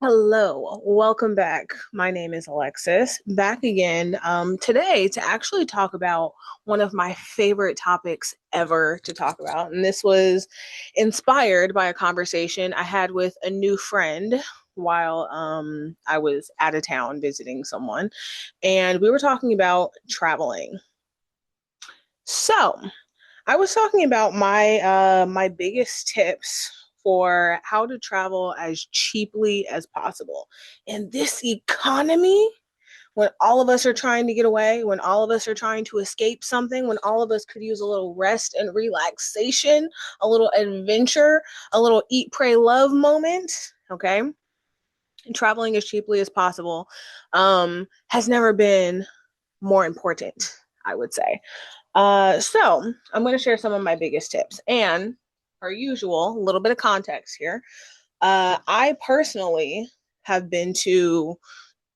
Hello, welcome back. My name is Alexis, back again today to actually talk about one of my favorite topics ever to talk about. And this was inspired by a conversation I had with a new friend while I was out of town visiting someone. And we were talking about traveling. So, I was talking about my biggest tips for how to travel as cheaply as possible. In this economy, when all of us are trying to get away, when all of us are trying to escape something, when all of us could use a little rest and relaxation, a little adventure, a little eat, pray, love moment, okay? And traveling as cheaply as possible has never been more important, I would say. So I'm going to share some of my biggest tips. And per usual, a little bit of context here. I personally have been to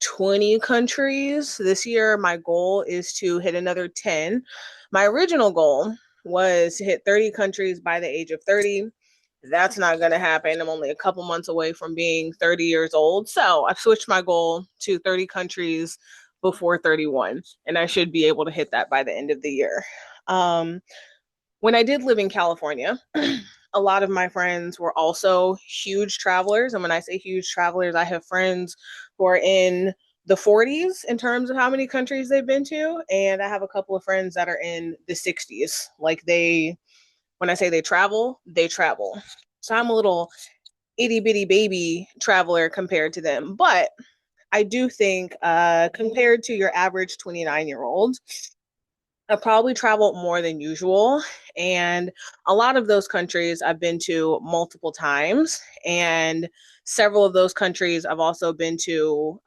20 countries this year. My goal is to hit another 10. My original goal was to hit 30 countries by the age of 30. That's not going to happen. I'm only a couple months away from being 30 years old. So I've switched my goal to 30 countries before 31, and I should be able to hit that by the end of the year. Um, when I did live in California, a lot of my friends were also huge travelers. And when I say huge travelers, I have friends who are in the 40s in terms of how many countries they've been to. And I have a couple of friends that are in the 60s. When I say they travel, they travel. So I'm a little itty bitty baby traveler compared to them. But I do think, compared to your average 29-year-old, I've probably traveled more than usual. And a lot of those countries I've been to multiple times. And several of those countries I've also been to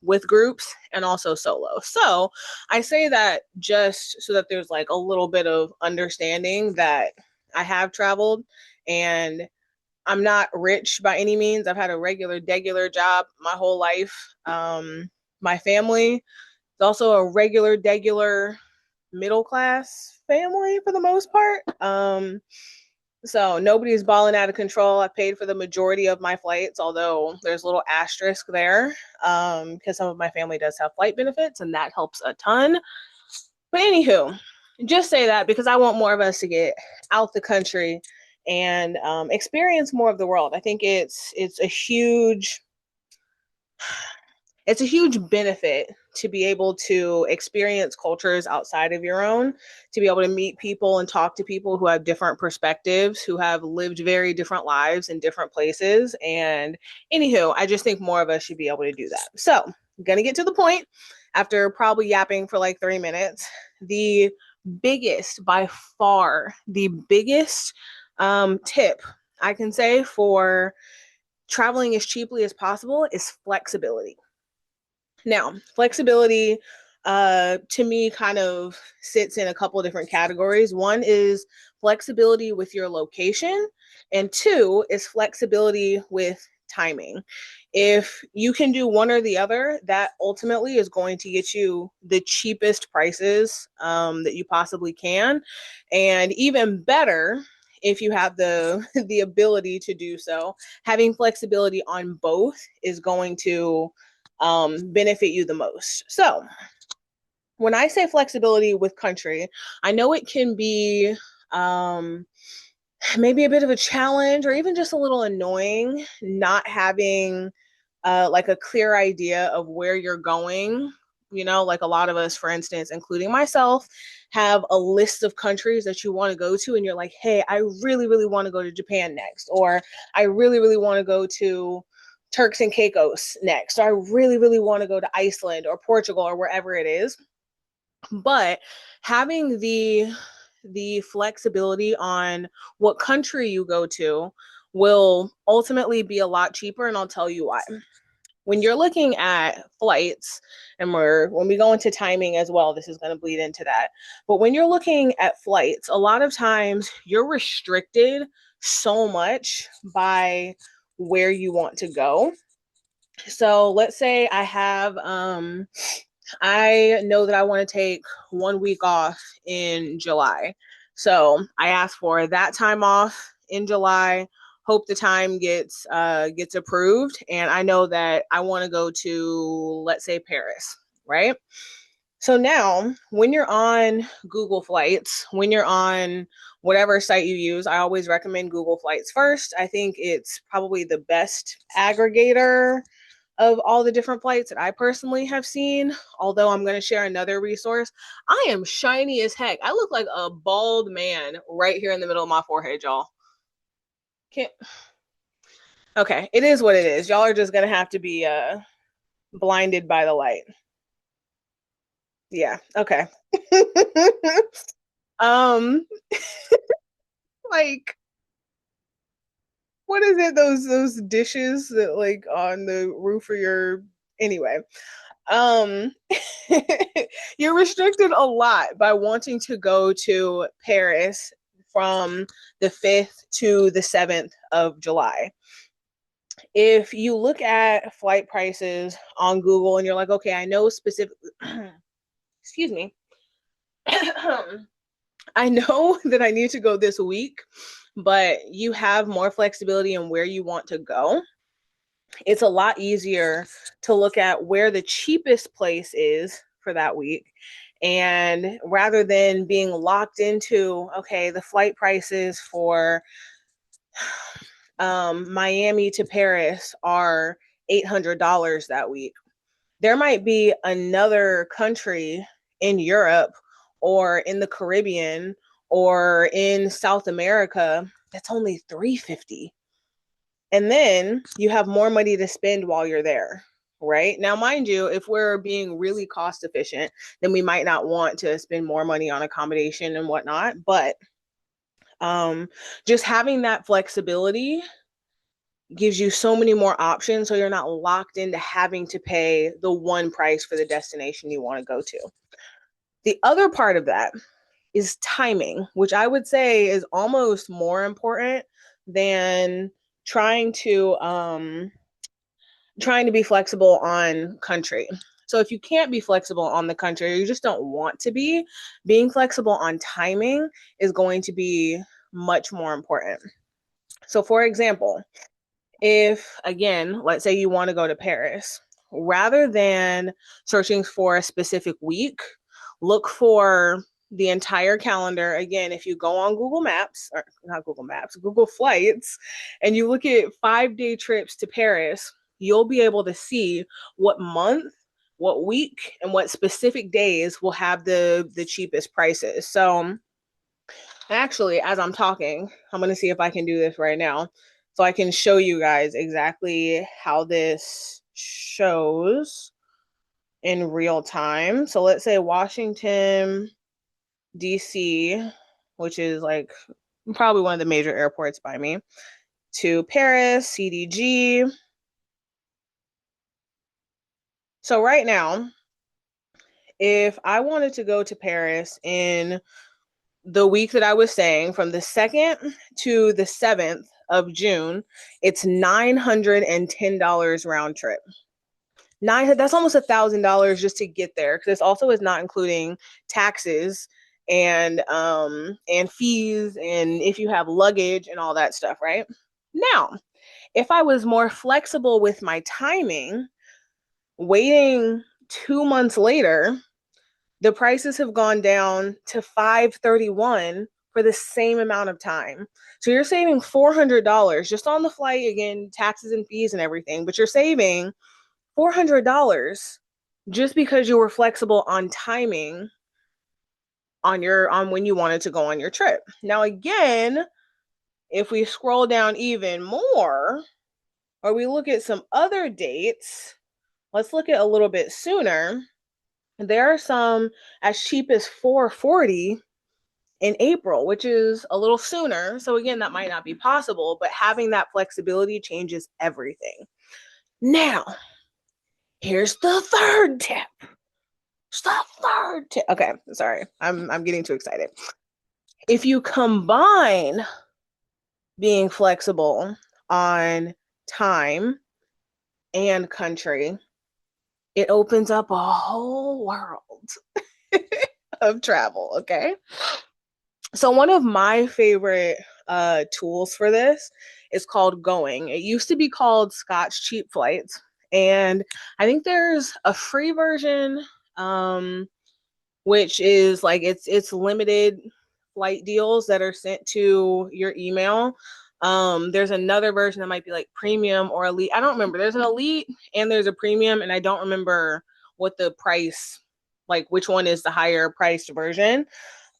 with groups and also solo. So I say that just so that there's like a little bit of understanding that I have traveled and I'm not rich by any means. I've had a regular job my whole life. My family is also a regular middle class family for the most part. So nobody's balling out of control. I paid for the majority of my flights, although there's a little asterisk there because some of my family does have flight benefits, and that helps a ton. But anywho, just say that because I want more of us to get out the country and experience more of the world. I think it's a huge benefit to be able to experience cultures outside of your own, to be able to meet people and talk to people who have different perspectives, who have lived very different lives in different places. And anywho, I just think more of us should be able to do that. So I'm going to get to the point after probably yapping for like 3 minutes. The by far, the biggest tip I can say for traveling as cheaply as possible is flexibility. Now, flexibility to me kind of sits in a couple of different categories. One is flexibility with your location, and two is flexibility with timing. If you can do one or the other, that ultimately is going to get you the cheapest prices that you possibly can. And even better, if you have the ability to do so, having flexibility on both is going to benefit you the most. So, when I say flexibility with country, I know it can be um, maybe a bit of a challenge or even just a little annoying not having like a clear idea of where you're going. You know, like a lot of us, for instance, including myself, have a list of countries that you want to go to, and you're like, hey, I really want to go to Japan next, or I really want to go to Turks and Caicos next, or I really want to go to Iceland or Portugal or wherever it is. But having the flexibility on what country you go to will ultimately be a lot cheaper, and I'll tell you why. When you're looking at flights, and when we go into timing as well, this is going to bleed into that. But when you're looking at flights, a lot of times you're restricted so much by where you want to go. So let's say I know that I want to take 1 week off in July. So I asked for that time off in July. hope the time gets approved, and I know that I want to go to, let's say, Paris, right? So now, when you're on Google Flights, when you're on whatever site you use, I always recommend Google Flights first. I think it's probably the best aggregator of all the different flights that I personally have seen. Although I'm going to share another resource. I am shiny as heck. I look like a bald man right here in the middle of my forehead, y'all. Can't. Okay, it is what it is. Y'all are just going to have to be blinded by the light. Yeah, okay. um like, what is it, those dishes that like on the roof of your, anyway. um you're restricted a lot by wanting to go to Paris from the 5th to the 7th of July. If you look at flight prices on Google and you're like, okay, I know specific excuse me. I know that I need to go this week, but you have more flexibility in where you want to go. It's a lot easier to look at where the cheapest place is for that week. And rather than being locked into, okay, the flight prices for Miami to Paris are $800 that week, there might be another country in Europe or in the Caribbean or in South America that's only $350. And then you have more money to spend while you're there, right? Now, mind you, if we're being really cost efficient, then we might not want to spend more money on accommodation and whatnot. But just having that flexibility gives you so many more options, so you're not locked into having to pay the one price for the destination you want to go to. The other part of that is timing, which I would say is almost more important than trying to be flexible on country. So if you can't be flexible on the country, or you just don't want to be, being flexible on timing is going to be much more important. So for example, if, again, let's say you want to go to Paris, rather than searching for a specific week, look for the entire calendar. Again, if you go on Google Maps, or not Google Maps, Google Flights, and you look at 5-day trips to Paris, you'll be able to see what month, what week, and what specific days will have the cheapest prices. So actually, as I'm talking, I'm going to see if I can do this right now, so I can show you guys exactly how this shows in real time. So let's say Washington, DC, which is like probably one of the major airports by me, to Paris, CDG. So right now, if I wanted to go to Paris in the week that I was saying, from the 2nd to the 7th of June, it's $910 round trip. That's almost $1,000 just to get there, because this also is not including taxes and fees, and if you have luggage and all that stuff, right? Now, if I was more flexible with my timing, waiting 2 months later, the prices have gone down to $531 for the same amount of time. So you're saving $400 just on the flight, again, taxes and fees and everything, but you're saving $400 just because you were flexible on timing on when you wanted to go on your trip. Now, again, if we scroll down even more, or we look at some other dates, let's look at a little bit sooner. There are some as cheap as $440 in April, which is a little sooner. So again, that might not be possible, but having that flexibility changes everything. Now, here's the third tip. Okay, sorry. I'm getting too excited. If you combine being flexible on time and country, it opens up a whole world of travel, okay? So one of my favorite tools for this is called Going. It used to be called Scotch Cheap Flights. And I think there's a free version, which is like it's limited flight deals that are sent to your email. There's another version that might be like premium or elite. I don't remember. There's an elite and there's a premium, and I don't remember what the price, like which one is the higher priced version.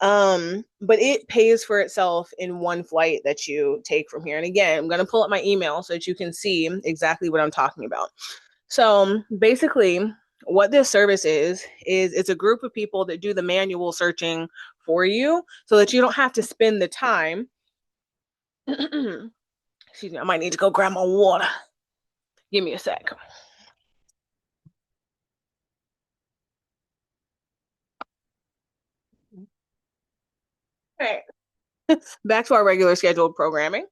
But it pays for itself in one flight that you take from here. And again, I'm going to pull up my email so that you can see exactly what I'm talking about. So basically, what this service is it's a group of people that do the manual searching for you so that you don't have to spend the time. Excuse me, I might need to go grab my water. Give me a sec. All right, back to our regular scheduled programming.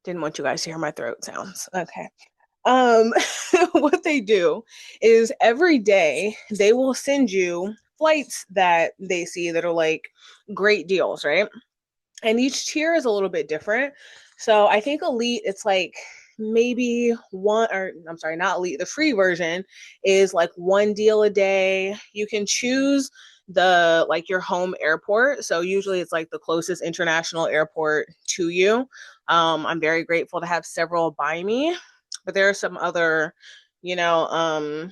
Didn't want you guys to hear my throat sounds. Okay. Um, what they do is every day they will send you flights that they see that are like great deals, right? And each tier is a little bit different. So I think Elite, it's like maybe one, or I'm sorry, not Elite, the free version is like one deal a day. You can choose the like your home airport. So usually it's like the closest international airport to you. I'm very grateful to have several by me, but there are some other, you know,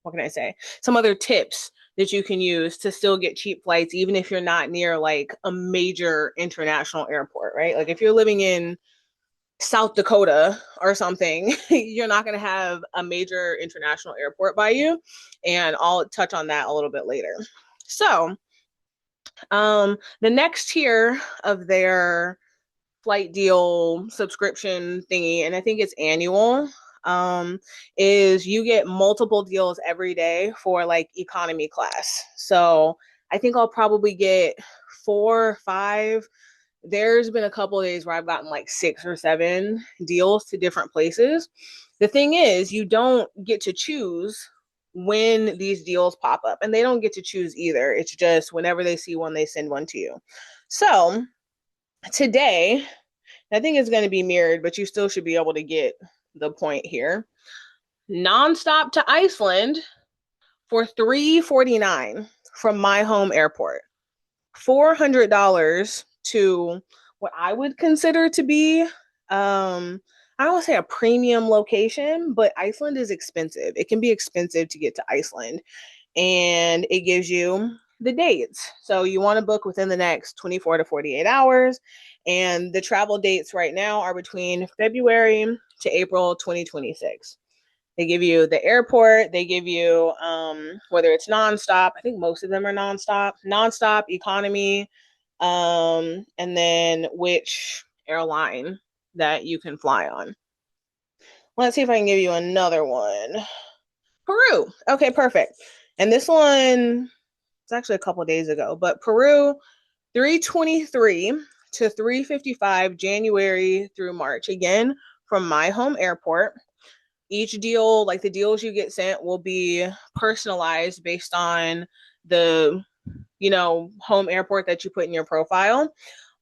what can I say? Some other tips that you can use to still get cheap flights, even if you're not near like a major international airport, right? Like if you're living in South Dakota or something, you're not going to have a major international airport by you. And I'll touch on that a little bit later. So, the next tier of their flight deal subscription thingy, and I think it's annual, is you get multiple deals every day for like economy class. So I think I'll probably get 4 or 5. There's been a couple of days where I've gotten like 6 or 7 deals to different places. The thing is, you don't get to choose when these deals pop up, and they don't get to choose either. It's just whenever they see one, they send one to you. So today, I think it's going to be mirrored, but you still should be able to get the point here. Nonstop to Iceland for $349 from my home airport. $400 to what I would consider to be I don't want to say a premium location, but Iceland is expensive. It can be expensive to get to Iceland, and it gives you the dates. So you want to book within the next 24 to 48 hours. And the travel dates right now are between February to April 2026. They give you the airport, they give you whether it's nonstop. I think most of them are nonstop, economy, and then which airline that you can fly on. Let's see if I can give you another one. Peru. Okay, perfect. And this one, it's actually a couple days ago, but Peru, 323 to 355 January through March. Again, from my home airport. Each deal, like the deals you get sent, will be personalized based on the, home airport that you put in your profile.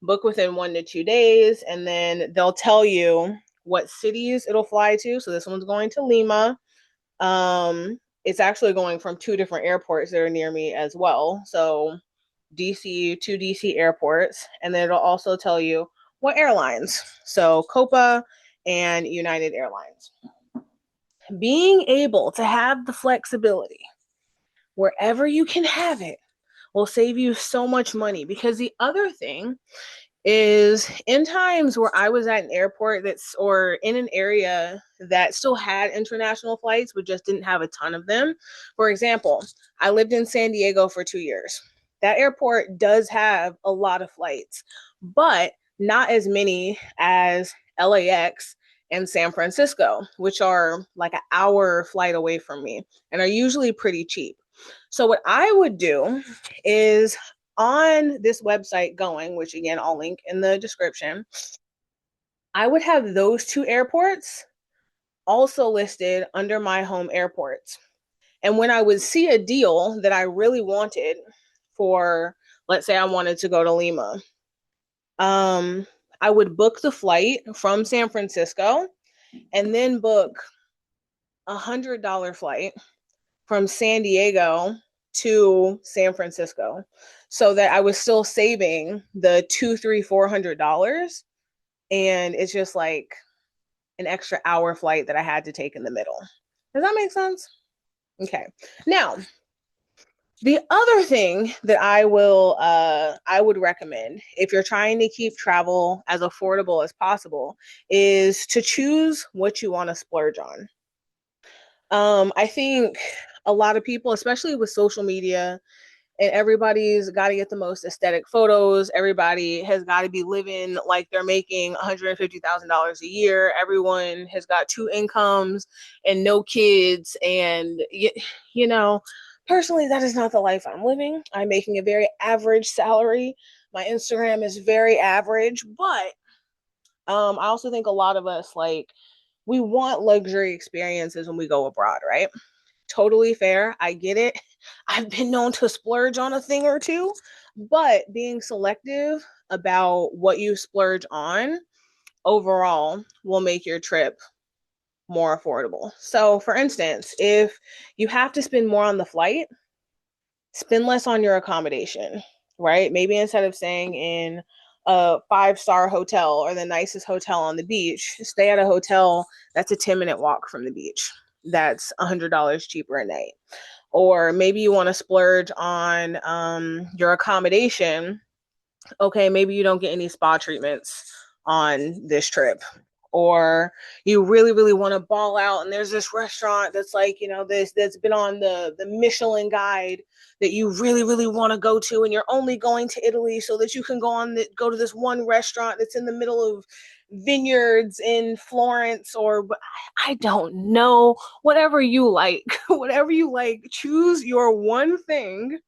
Book within 1 to 2 days, and then they'll tell you what cities it'll fly to. So this one's going to Lima. It's actually going from 2 different airports that are near me as well. So DC, 2 DC airports, and then it'll also tell you what airlines. So Copa and United Airlines. Being able to have the flexibility wherever you can have it will save you so much money, because the other thing is in times where I was at an airport that's or in an area that still had international flights but just didn't have a ton of them. For example, I lived in San Diego for 2 years. That airport does have a lot of flights, but not as many as LAX and San Francisco, which are like an hour flight away from me and are usually pretty cheap. So what I would do is on this website Going, which again, I'll link in the description, I would have those 2 airports also listed under my home airports. And when I would see a deal that I really wanted for, let's say I wanted to go to Lima, I would book the flight from San Francisco and then book $100 flight from San Diego to San Francisco so that I was still saving the two, three, $400. And it's just like an extra hour flight that I had to take in the middle. Does that make sense? Okay. Now, the other thing that I would recommend if you're trying to keep travel as affordable as possible is to choose what you want to splurge on. I think a lot of people, especially with social media, and everybody's got to get the most aesthetic photos. Everybody has got to be living like they're making $150,000 a year. Everyone has got two incomes and no kids. And, you know, personally, that is not the life I'm living. I'm making a very average salary. My Instagram is very average, but I also think a lot of us like we want luxury experiences when we go abroad, right? Totally fair. I get it. I've been known to splurge on a thing or two, but being selective about what you splurge on overall will make your trip more affordable. So, for instance, if you have to spend more on the flight, spend less on your accommodation, right? Maybe instead of staying in a five-star hotel or the nicest hotel on the beach, stay at a hotel that's a 10-minute walk from the beach. That's $100 cheaper a night. Or maybe you want to splurge on your accommodation. Okay, maybe you don't get any spa treatments on this trip, or you really really want to ball out and there's this restaurant that's like, this that's been on the Michelin guide that you really really want to go to, and you're only going to Italy so that you can go to this one restaurant that's in the middle of vineyards in Florence, or I don't know, whatever you like. Whatever you like, choose your one thing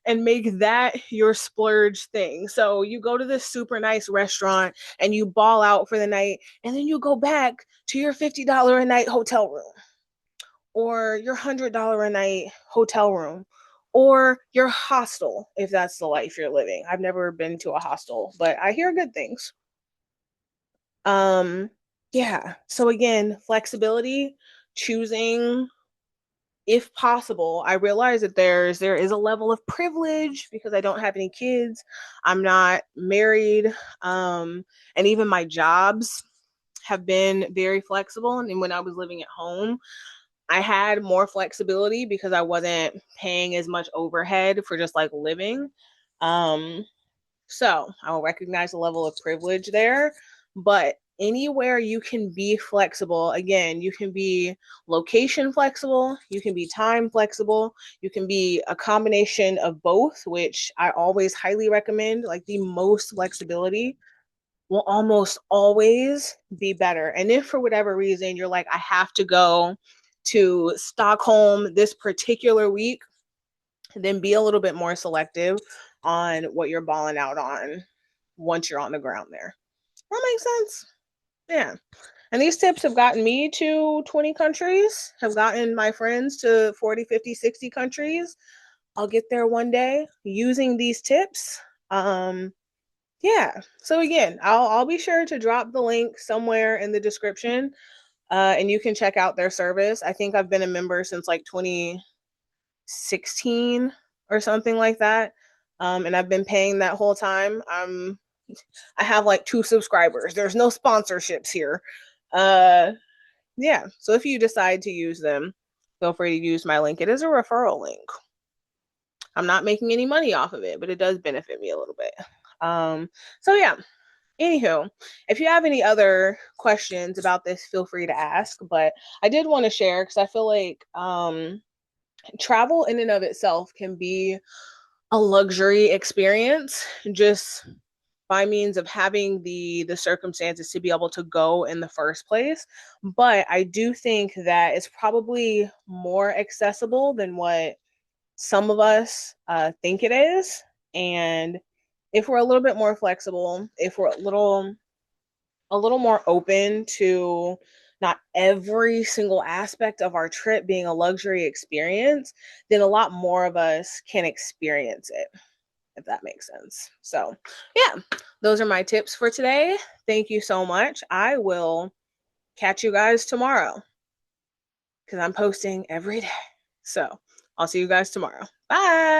and make that your splurge thing. So you go to this super nice restaurant and you ball out for the night, and then you go back to your $50 a night hotel room, or your $100 a night hotel room, or your hostel if that's the life you're living. I've never been to a hostel, but I hear good things. Um yeah, so again, flexibility, choosing if possible. I realize that there is a level of privilege because I don't have any kids. I'm not married. And even my jobs have been very flexible. And when I was living at home, I had more flexibility because I wasn't paying as much overhead for just like living. Um, so I will recognize the level of privilege there, but anywhere you can be flexible, again, you can be location flexible, you can be time flexible, you can be a combination of both, which I always highly recommend. Like the most flexibility will almost always be better. And if for whatever reason you're like, I have to go to Stockholm this particular week, then be a little bit more selective on what you're balling out on once you're on the ground there. That makes sense. Yeah. And these tips have gotten me to 20 countries, have gotten my friends to 40, 50, 60 countries. I'll get there one day using these tips. Yeah. So again, I'll be sure to drop the link somewhere in the description. And you can check out their service. I think I've been a member since like 2016 or something like that. And I've been paying that whole time. I have like 2 subscribers. There's no sponsorships here. Uh, yeah. So if you decide to use them, feel free to use my link. It is a referral link. I'm not making any money off of it, but it does benefit me a little bit. So yeah. Anywho, if you have any other questions about this, feel free to ask. But I did want to share because I feel like travel in and of itself can be a luxury experience just by means of having the circumstances to be able to go in the first place. But I do think that it's probably more accessible than what some of us think it is. And if we're a little bit more flexible, if we're a little more open to not every single aspect of our trip being a luxury experience, then a lot more of us can experience it. if that makes sense. So yeah, those are my tips for today. Thank you so much. I will catch you guys tomorrow because I'm posting every day. So I'll see you guys tomorrow. Bye.